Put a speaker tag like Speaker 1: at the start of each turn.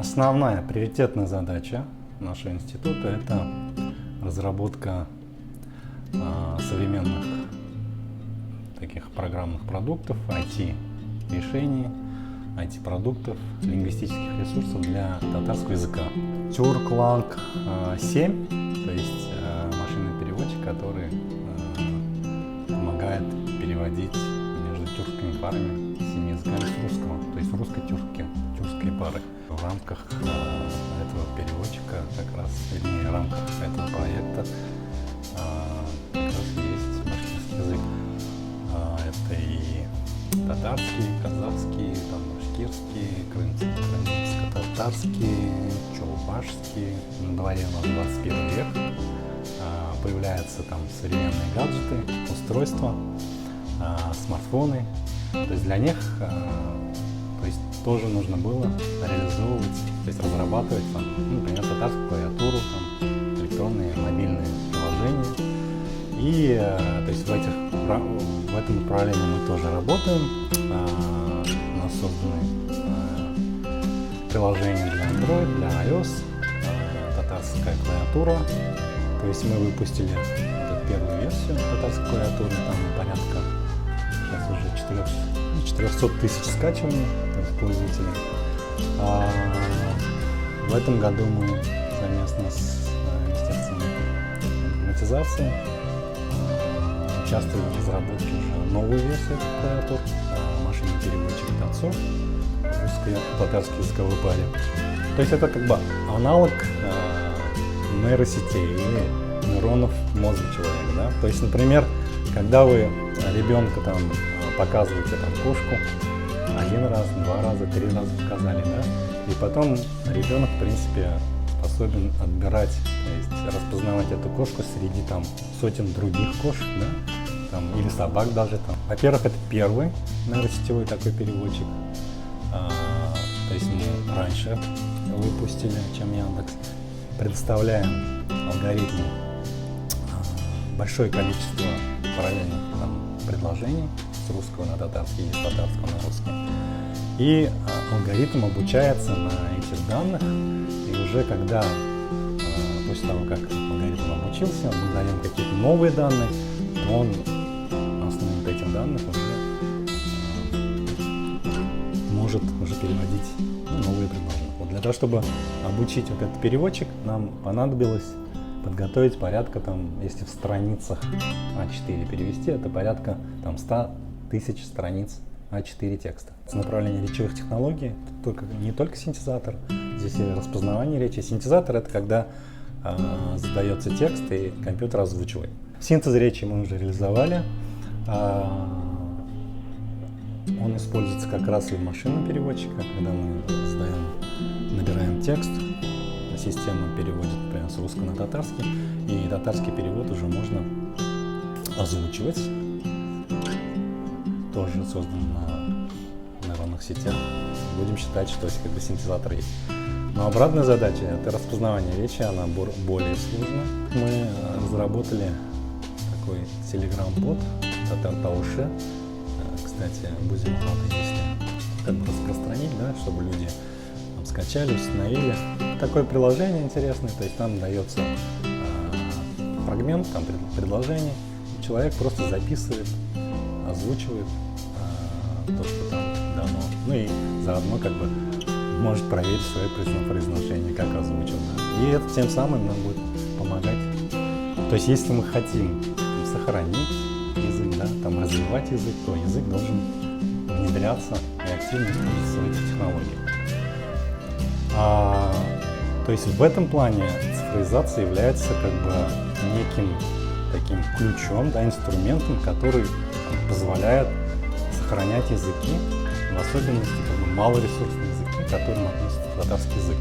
Speaker 1: Основная приоритетная задача нашего института – это разработка современных таких программных продуктов, IT-решений, IT-продуктов, лингвистических ресурсов для татарского языка. Turklang 7, то есть машинный переводчик, который помогает переводить между тюркскими парами 7 языками с русского, то есть русско-тюркской пары. В рамках этого переводчика, как раз, вернее, в рамках этого проекта как раз есть башкирский язык. Это и татарский, казахский, там, башкирский, крымско-татарский, чулбашский. На дворе у нас 21 век. Появляются там современные гаджеты, устройства, смартфоны. То есть для них тоже нужно было реализовывать, то есть разрабатывать, там, например, татарскую клавиатуру, там, электронные мобильные приложения. И то есть в этом направлении мы тоже работаем. У нас созданы приложения для Android, для iOS, татарская клавиатура. То есть мы выпустили первую версию татарской клавиатуры, там порядка сейчас уже 400 тысяч скачиваний пользователей. В этом году мы совместно с Министерством информатизации участвовали в разработке уже новой версии клавиатур, машинный переводчик ТАЦО, русско-татарской языковой паре. То есть это как бы аналог нейросетей или нейронов мозга человека. Да? То есть, например, когда вы ребенка там показываете там кошку, один раз, два раза, три раза показали, да, и потом ребенок, в принципе, способен отбирать, то есть распознавать эту кошку среди там сотен других кошек, да, там, или собак даже там. Во-первых, это первый нейросетевой такой переводчик, то есть мы раньше выпустили, чем Яндекс. Предоставляем алгоритмы большое количество параллельных там предложений с русского на татарский и с татарского на русский. И алгоритм обучается на этих данных, и уже когда, после того, как алгоритм обучился, мы даем какие-то новые данные, то он на основе вот этих данных уже может переводить новые предложения. Вот для того, чтобы обучить вот этот переводчик, нам понадобилось подготовить порядка, там, если в страницах А4 перевести, это порядка там, 100 тысяч страниц А4 текста. С направления речевых технологий не только синтезатор, здесь и распознавание речи. Синтезатор — это когда задается текст и компьютер озвучивает. Синтез речи мы уже реализовали. Он используется как раз и в машинном переводчике, когда мы набираем текст, система переводит, например, с русского на татарский, и татарский перевод уже можно озвучивать. Тоже создан на нейронных сетях. Будем считать, что как бы синтезатор есть. Но обратная задача — это распознавание речи, она более сложная. Мы разработали такой Telegram-бот Татар Тауше. Кстати, будем рады, если как бы распространить, да, чтобы люди скачали, установили. Такое приложение интересное, то есть там дается фрагмент, там предложение, человек просто записывает, озвучивает то, что там дано, ну и заодно как бы может проверить свое произношение, как озвучил. Да. И это тем самым нам будет помогать. То есть если мы хотим сохранить язык, да, там, развивать язык, то язык должен внедряться и активно использоваться в этих технологиях. То есть в этом плане цифровизация является как бы неким таким ключом, да, инструментом, который позволяет сохранять языки, в особенности как бы малоресурсные языки, к которым относится татарский язык.